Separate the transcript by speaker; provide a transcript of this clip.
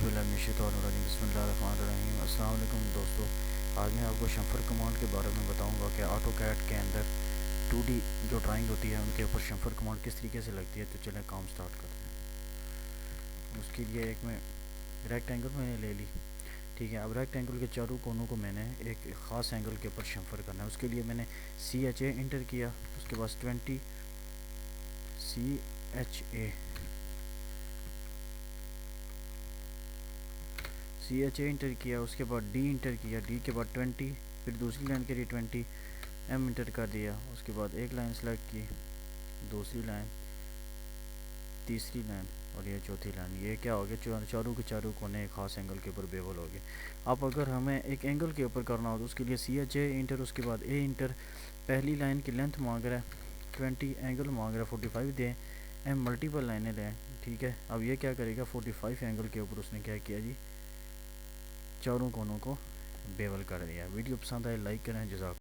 Speaker 1: बिस्मिल्लाहिर्रहमानिर्रहीम बिस्मिल्लाहिर्रहमानिर्रहीम। अस्सलाम वालेकुम दोस्तों, आज मैं आपको शम्फर कमांड के बारे में बताऊंगा कि ऑटो कैड के अंदर 2D जो ड्राइंग होती है उनके ऊपर शम्फर कमांड किस तरीके से लगती है। तो चलें काम स्टार्ट करते हैं। उसके लिए एक मैं रेक्टेंगल मैंने ले ली, ठीक है। अब रेक्टेंगल के चारों कोनों को मैंने एक ख़ास एंगल के ऊपर शम्फर करना है। उसके लिए मैंने CHA इंटर किया, उसके बाद 20 CHA इंटर किया, उसके बाद D इंटर किया, D के बाद 20, फिर दूसरी लाइन के लिए 20 M इंटर कर दिया। उसके बाद एक लाइन सेलेक्ट की, दूसरी लाइन, तीसरी लाइन और ये चौथी लाइन। ये क्या हो गया, चारों के चारों कोने एक खास एंगल के ऊपर बेवल हो गए। अब अगर हमें एक एंगल के ऊपर करना हो तो उसके लिए CHA इंटर, उसके बाद A इंटर। पहली लाइन की लेंथ मांग रहा है 20, एंगल मांग रहा है 45 दें, M मल्टीपल लाइनें लें, ठीक है। अब ये क्या करेगा, 45 एंगल के ऊपर उसने क्या किया जी, चारों कोनों को बेवल कर दिया। वीडियो पसंद आए लाइक करें। जज़ाक